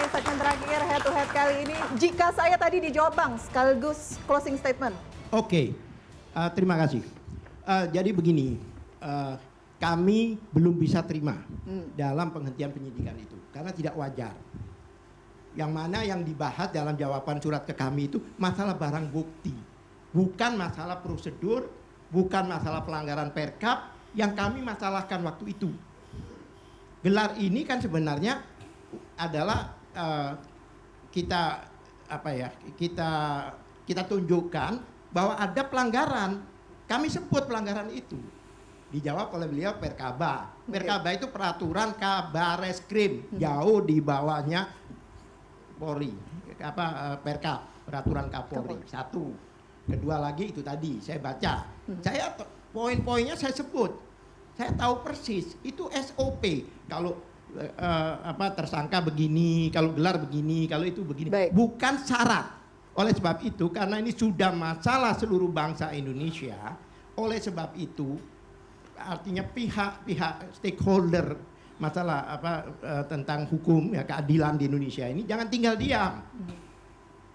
segmen terakhir head to head kali ini. Jika saya tadi dijawab Bang, sekaligus closing statement. Oke, terima kasih. Jadi begini, kami belum bisa terima dalam penghentian penyidikan itu karena tidak wajar. Yang mana yang dibahas dalam jawaban surat ke kami itu masalah barang bukti, bukan masalah prosedur, bukan masalah pelanggaran Perkap yang kami masalahkan waktu itu. Gelar ini kan sebenarnya adalah kita tunjukkan bahwa ada pelanggaran. Kami sebut pelanggaran itu. Dijawab oleh beliau Perkaba. Perkaba itu peraturan Kabareskrim, jauh di bawahnya Polri. Perkab, peraturan Kapolri. Satu. Kedua lagi itu tadi saya baca. Saya poin-poinnya saya sebut. Saya tahu persis itu SOP. Kalau tersangka begini, kalau gelar begini, kalau itu begini. Baik. Bukan syarat. Oleh sebab itu, karena ini sudah masalah seluruh bangsa Indonesia, oleh sebab itu, artinya pihak stakeholder masalah tentang hukum ya keadilan di Indonesia ini jangan tinggal diam.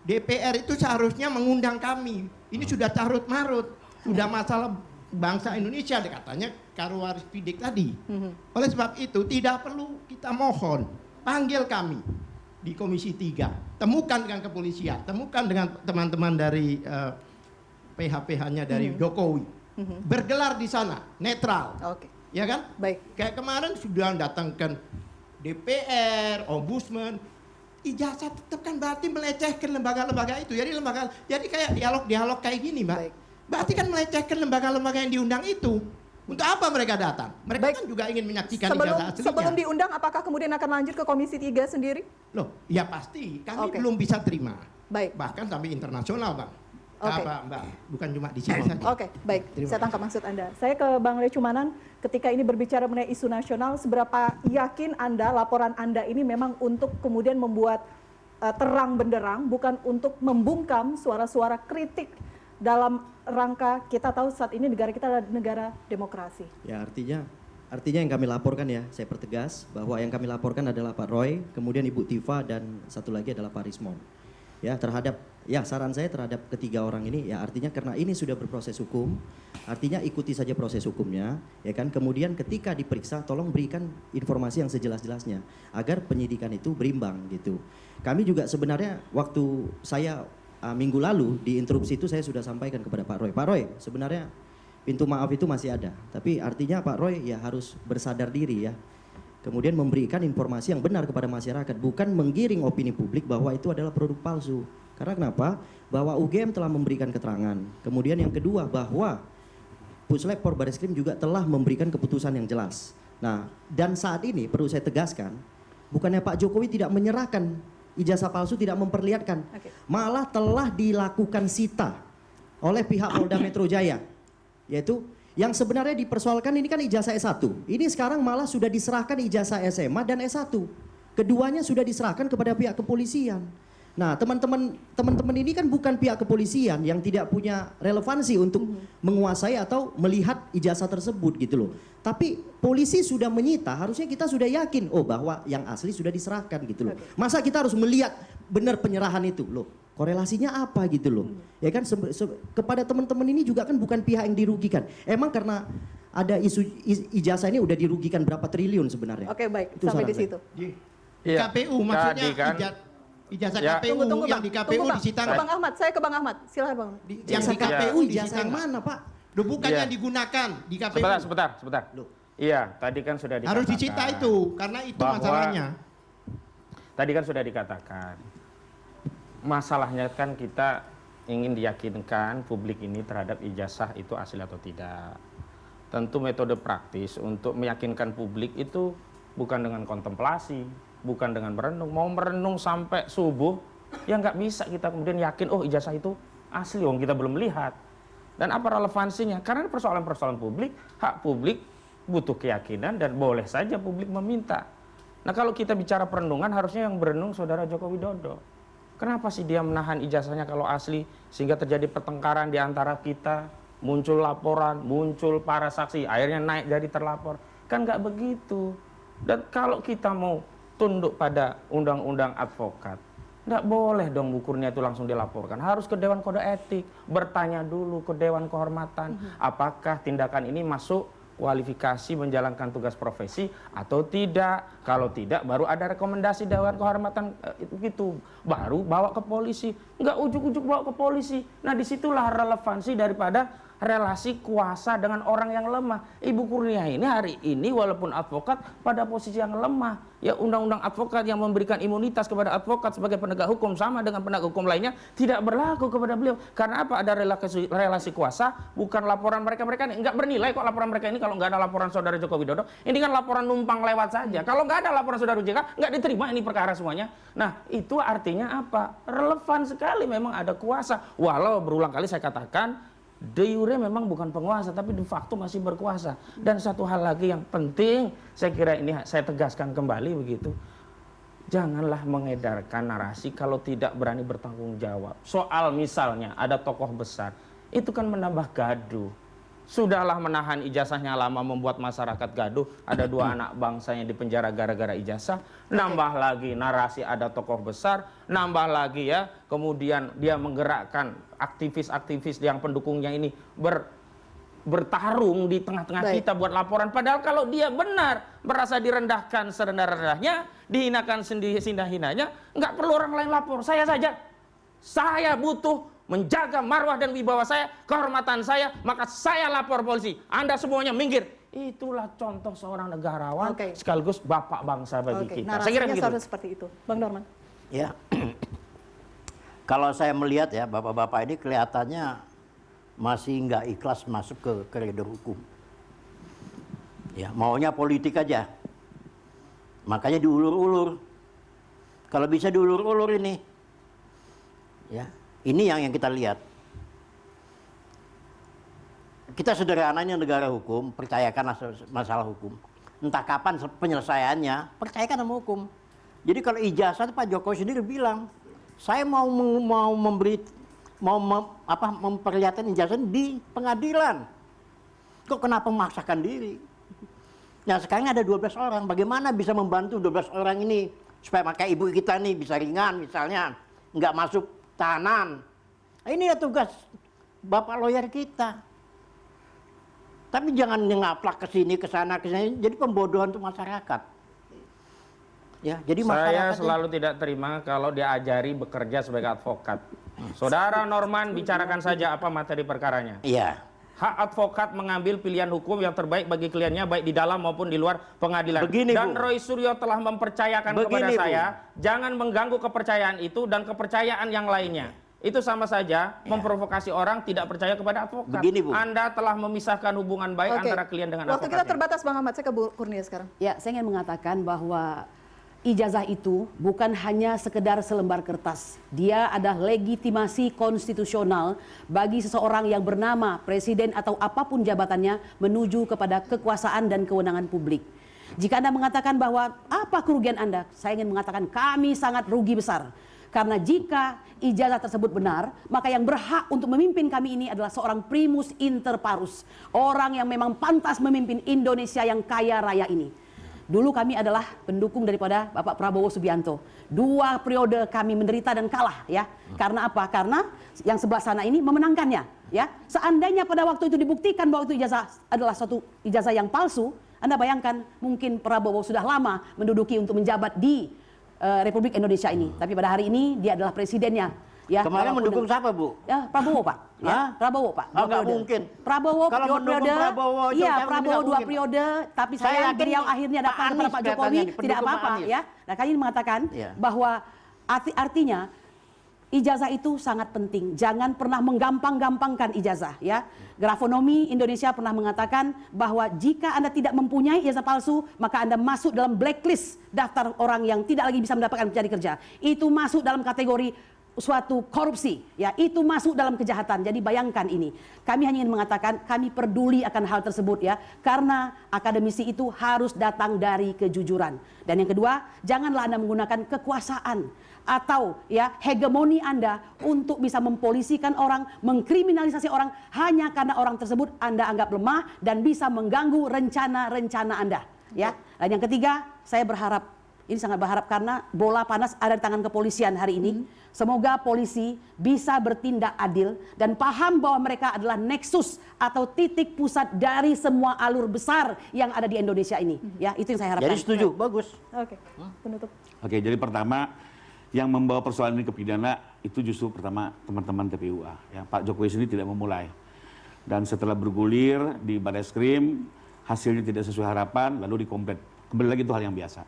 DPR itu seharusnya mengundang kami. Ini sudah carut marut, sudah masalah bangsa Indonesia katanya Karuaris Pidik tadi. Oleh sebab itu tidak perlu kita mohon, panggil kami di Komisi 3, temukan dengan kepolisian, temukan dengan teman-teman dari PH-PH-nya dari Jokowi, bergelar di sana, netral, ya kan? Baik. Kayak kemarin sudah datangkan DPR, Ombudsman, ijazah tetap kan berarti melecehkan lembaga-lembaga itu. Jadi kayak dialog-dialog kayak gini, Mbak. Baik. Berarti kan melecehkan lembaga-lembaga yang diundang itu. Untuk apa mereka datang? Mereka kan juga ingin menyaksikan ijazah aslinya. Sebelum diundang, apakah kemudian akan lanjut ke Komisi 3 sendiri? Loh, ya pasti. Kami belum bisa terima. Baik. Bahkan sampai internasional, Bang. Oke. Mbak, bukan cuma di sini saja. Oke, baik. Terima Saya tangkap maksud Anda. Saya ke Bang Lecumanan, ketika ini berbicara mengenai isu nasional, seberapa yakin Anda, laporan Anda ini memang untuk kemudian membuat terang benderang, bukan untuk membungkam suara-suara kritik dalam rangka kita tahu saat ini negara kita adalah negara demokrasi. Ya, artinya yang kami laporkan ya, saya pertegas bahwa yang kami laporkan adalah Pak Roy, kemudian Ibu Tifa, dan satu lagi adalah Pak Rismon. Ya, saran saya terhadap ketiga orang ini ya artinya karena ini sudah berproses hukum, artinya ikuti saja proses hukumnya, ya kan. Kemudian ketika diperiksa tolong berikan informasi yang sejelas-jelasnya agar penyidikan itu berimbang gitu. Kami juga sebenarnya waktu saya minggu lalu di interupsi itu saya sudah sampaikan kepada Pak Roy. Pak Roy, sebenarnya pintu maaf itu masih ada, tapi artinya Pak Roy ya harus bersadar diri ya. Kemudian memberikan informasi yang benar kepada masyarakat, bukan menggiring opini publik bahwa itu adalah produk palsu. Karena kenapa? Bahwa UGM telah memberikan keterangan. Kemudian yang kedua bahwa Puslap Polbareskrim juga telah memberikan keputusan yang jelas. Nah, dan saat ini perlu saya tegaskan, bukannya Pak Jokowi tidak menyerahkan ijazah palsu, tidak memperlihatkan, malah telah dilakukan sita oleh pihak Polda Metro Jaya, yaitu yang sebenarnya dipersoalkan ini kan ijazah S1. Ini sekarang malah sudah diserahkan ijazah SMA dan S1. Keduanya sudah diserahkan kepada pihak kepolisian. Nah, teman-teman ini kan bukan pihak kepolisian yang tidak punya relevansi untuk menguasai atau melihat ijazah tersebut gitu loh. Tapi polisi sudah menyita, harusnya kita sudah yakin bahwa yang asli sudah diserahkan gitu loh. Masa kita harus melihat benar penyerahan itu loh. Korelasinya apa gitu loh. Ya kan kepada teman-teman ini juga kan bukan pihak yang dirugikan. Emang karena ada isu ijazah ini udah dirugikan berapa triliun sebenarnya. Oke, baik. Itu sampai di saya. situ. Di KPU maksudnya kan, ijazah ya. KPU Tunggu, yang Bang. di KPU Bang. disita. Ke Bang Ahmad, saya ke Bang Ahmad. Silakan Bang. Yang di KPU ijazah yang mana, Pak? Loh, bukan Iya. yang digunakan di KPU. Sebentar. Loh. Iya, tadi kan sudah dikatakan. Harus disita itu, karena itu bahwa masalahnya. Tadi kan sudah dikatakan. Masalahnya kan kita ingin diyakinkan publik ini terhadap ijazah itu asli atau tidak. Tentu metode praktis untuk meyakinkan publik itu bukan dengan kontemplasi, bukan dengan merenung. Mau merenung sampai subuh, ya nggak bisa kita kemudian yakin, ijazah itu asli, kita belum melihat. Dan apa relevansinya? Karena persoalan-persoalan publik, hak publik butuh keyakinan dan boleh saja publik meminta. Nah, kalau kita bicara perenungan, harusnya yang berenung Saudara Joko Widodo. Kenapa sih dia menahan ijazahnya kalau asli, sehingga terjadi pertengkaran di antara kita, muncul laporan, muncul para saksi, akhirnya naik jadi terlapor. Kan nggak begitu. Dan kalau kita mau tunduk pada undang-undang advokat. Nggak boleh dong Bu Kurnia itu langsung dilaporkan. Harus ke Dewan Kode Etik, bertanya dulu ke Dewan Kehormatan, apakah tindakan ini masuk kualifikasi menjalankan tugas profesi atau tidak. Kalau tidak, baru ada rekomendasi Dewan Kehormatan gitu. Baru bawa ke polisi. Nggak ujuk-ujuk bawa ke polisi. Nah, disitulah relevansi daripada relasi kuasa dengan orang yang lemah. Ibu Kurnia ini hari ini walaupun advokat pada posisi yang lemah. Ya, undang-undang advokat yang memberikan imunitas kepada advokat sebagai penegak hukum sama dengan penegak hukum lainnya tidak berlaku kepada beliau. Karena apa? Ada relasi kuasa, bukan laporan mereka ini. Nggak bernilai kok laporan mereka ini kalau nggak ada laporan saudara Joko Widodo. Ini kan laporan numpang lewat saja. Kalau nggak ada laporan saudara JK, nggak diterima ini perkara semuanya. Nah, itu artinya apa? Relevan sekali memang ada kuasa. Walau berulang kali saya katakan, de jure memang bukan penguasa, tapi de facto masih berkuasa. Dan satu hal lagi yang penting, saya kira ini saya tegaskan kembali begitu. Janganlah mengedarkan narasi kalau tidak berani bertanggung jawab. Soal misalnya ada tokoh besar, itu kan menambah gaduh. Sudahlah menahan ijazahnya lama membuat masyarakat gaduh. Ada 2 anak bangsa yang dipenjara gara-gara ijazah. Nambah lagi narasi ada tokoh besar. Nambah lagi ya, kemudian dia menggerakkan aktivis-aktivis yang pendukungnya ini bertarung di tengah-tengah kita buat laporan. Padahal kalau dia benar merasa direndahkan serendah-rendahnya, dihinakan sehindah-hinanya, nggak perlu orang lain lapor. Saya saja. Saya butuh menjaga marwah dan wibawa saya, kehormatan saya, maka saya lapor polisi. Anda semuanya minggir. Itulah contoh seorang negarawan sekaligus bapak bangsa bagi kita. Saya kira begitu. Narasinya seperti itu. Bang Norman. Ya. Kalau saya melihat ya, bapak-bapak ini kelihatannya masih nggak ikhlas masuk ke koridor hukum. Ya, maunya politik aja. Makanya diulur-ulur. Kalau bisa diulur-ulur ini. Ya. Ini yang kita lihat. Kita sederhananya negara hukum, percayakan masalah hukum. Entah kapan penyelesaiannya, percayakan sama hukum. Jadi kalau ijazah Pak Jokowi sendiri bilang, saya mau memperlihatkan ijazah di pengadilan. Kok kenapa memaksakan diri? Nah, sekarang ada 12 orang. Bagaimana bisa membantu 12 orang ini supaya pakai ibu kita nih bisa ringan misalnya, nggak masuk tahanan. Ini ya tugas bapak lawyer kita. Tapi jangan ngaplak ke sini, ke sana, ke sini. Jadi pembodohan untuk masyarakat. Ya, jadi saya selalu tidak terima kalau diajari bekerja sebagai advokat. Saudara Norman, bicarakan saja apa materi perkaranya. Iya. Hak advokat mengambil pilihan hukum yang terbaik bagi kliennya baik di dalam maupun di luar pengadilan. Begini, dan Bu. Roy Suryo telah mempercayakan kepada saya, jangan mengganggu kepercayaan itu dan kepercayaan yang lainnya. Itu sama saja memprovokasi orang tidak percaya kepada advokat. Begini, Bu. Anda telah memisahkan hubungan baik antara klien dengan advokat. Waktu kita terbatas, Bang Ahmad. Saya ke Bu Kurnia sekarang. Ya, saya ingin mengatakan bahwa ijazah itu bukan hanya sekedar selembar kertas. Dia adalah legitimasi konstitusional bagi seseorang yang bernama presiden atau apapun jabatannya menuju kepada kekuasaan dan kewenangan publik. Jika Anda mengatakan bahwa apa kerugian Anda, saya ingin mengatakan kami sangat rugi besar. Karena jika ijazah tersebut benar, maka yang berhak untuk memimpin kami ini adalah seorang primus inter parus. Orang yang memang pantas memimpin Indonesia yang kaya raya ini. Dulu kami adalah pendukung daripada Bapak Prabowo Subianto. 2 periode kami menderita dan kalah ya. Karena apa? Karena yang sebelah sana ini memenangkannya ya. Seandainya pada waktu itu dibuktikan bahwa itu ijazah adalah suatu ijazah yang palsu, Anda bayangkan mungkin Prabowo sudah lama menduduki untuk menjabat di Republik Indonesia ini. Tapi pada hari ini dia adalah presidennya. Ya, kemarin mendukung siapa, Bu? Ya, Prabowo, Pak. Ya, Prabowo, Pak. Nggak mungkin. Prabowo Kalau 2 periode. Prabowo, Iya, Jokowi Prabowo nggak 2 mungkin. periode. Tapi Saya sayang yakin beliau akhirnya datang Pak kepada Anies Pak Jokowi kelihatannya, tidak pendukung apa-apa Pak Anies. ya. Nah, kami mengatakan Iya. bahwa artinya ijazah itu sangat penting. Jangan pernah menggampang-gampangkan ijazah ya. Grafonomi Indonesia pernah mengatakan bahwa jika Anda tidak mempunyai ijazah palsu, maka Anda masuk dalam blacklist daftar orang yang tidak lagi bisa mendapatkan mencari kerja. Itu masuk dalam kategori suatu korupsi ya, itu masuk dalam kejahatan. Jadi bayangkan ini, kami hanya ingin mengatakan kami peduli akan hal tersebut ya, karena akademisi itu harus datang dari kejujuran. Dan yang kedua, janganlah Anda menggunakan kekuasaan atau ya hegemoni Anda untuk bisa mempolisikan orang, mengkriminalisasi orang hanya karena orang tersebut Anda anggap lemah dan bisa mengganggu rencana-rencana Anda ya. Dan yang ketiga, saya berharap ini sangat berharap karena bola panas ada di tangan kepolisian hari ini. Semoga polisi bisa bertindak adil dan paham bahwa mereka adalah nexus atau titik pusat dari semua alur besar yang ada di Indonesia ini. Ya, itu yang saya harapkan. Jadi setuju, bagus. Oke, penutup. Oke, jadi pertama yang membawa persoalan ini ke pidana itu justru pertama teman-teman TPUA. Ya, Pak Jokowi sendiri tidak memulai. Dan setelah bergulir di Barreskrim, hasilnya tidak sesuai harapan, lalu dikomplet. Kembali lagi itu hal yang biasa.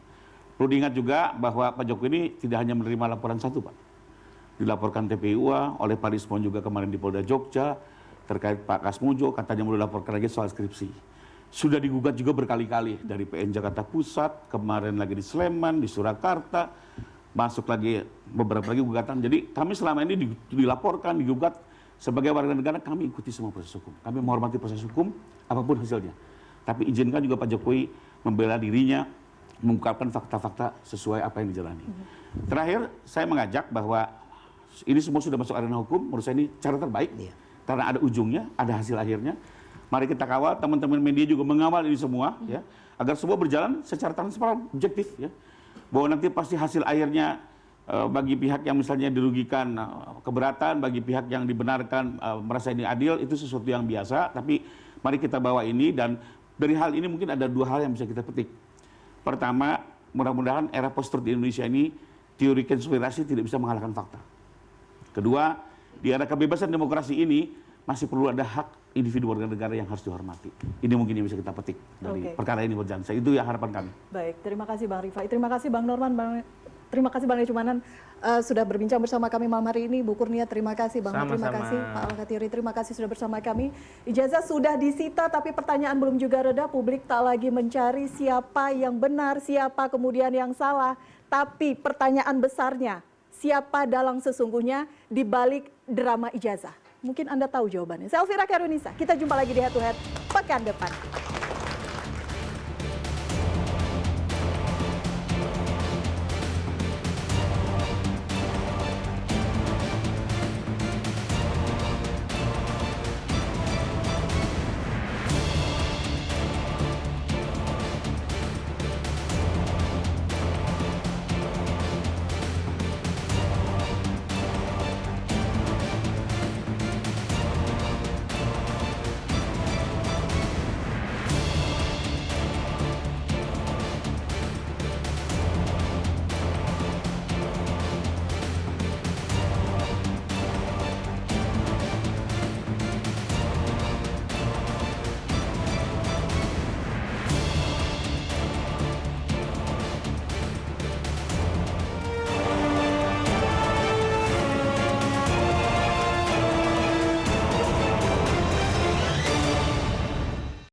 Perlu diingat juga bahwa Pak Jokowi ini tidak hanya menerima laporan satu, Pak. Dilaporkan TPUA, oleh Pak Rismon juga kemarin di Polda Jogja, terkait Pak Kasmujo, katanya mau dilaporkan lagi soal skripsi. Sudah digugat juga berkali-kali, dari PN Jakarta Pusat, kemarin lagi di Sleman, di Surakarta, masuk lagi beberapa lagi gugatan. Jadi kami selama ini dilaporkan, digugat, sebagai warga negara kami ikuti semua proses hukum. Kami menghormati proses hukum, apapun hasilnya. Tapi izinkan juga Pak Jokowi membela dirinya, mengungkapkan fakta-fakta sesuai apa yang dijalani. Terakhir, saya mengajak bahwa ini semua sudah masuk arena hukum, menurut saya ini cara terbaik. Karena ada ujungnya, ada hasil akhirnya. Mari kita kawal, teman-teman media juga mengawal ini semua, ya, agar semua berjalan secara transparan, objektif. Ya. Bahwa nanti pasti hasil akhirnya bagi pihak yang misalnya dirugikan keberatan, bagi pihak yang dibenarkan merasa ini adil, itu sesuatu yang biasa. Tapi mari kita bawa ini, dan dari hal ini mungkin ada dua hal yang bisa kita petik. Pertama, mudah-mudahan era post-truth di Indonesia ini teori konspirasi tidak bisa mengalahkan fakta. Kedua, di era kebebasan demokrasi ini masih perlu ada hak individu warga negara yang harus dihormati. Ini mungkin yang bisa kita petik dari perkara ini berjalan. Itu ya harapan kami. Baik, terima kasih Bang Rifai, terima kasih Bang Norman, terima kasih Bang Lecumanan sudah berbincang bersama kami malam hari ini. Bu Kurnia, terima kasih. Bang, terima kasih. Pak Al-Katiri, terima kasih sudah bersama kami. Ijazah sudah disita, tapi pertanyaan belum juga reda. Publik tak lagi mencari siapa yang benar, siapa kemudian yang salah. Tapi pertanyaan besarnya, siapa dalang sesungguhnya di balik drama ijazah? Mungkin Anda tahu jawabannya. Saya Elvira Karunisa, kita jumpa lagi di Head to Head pekan depan.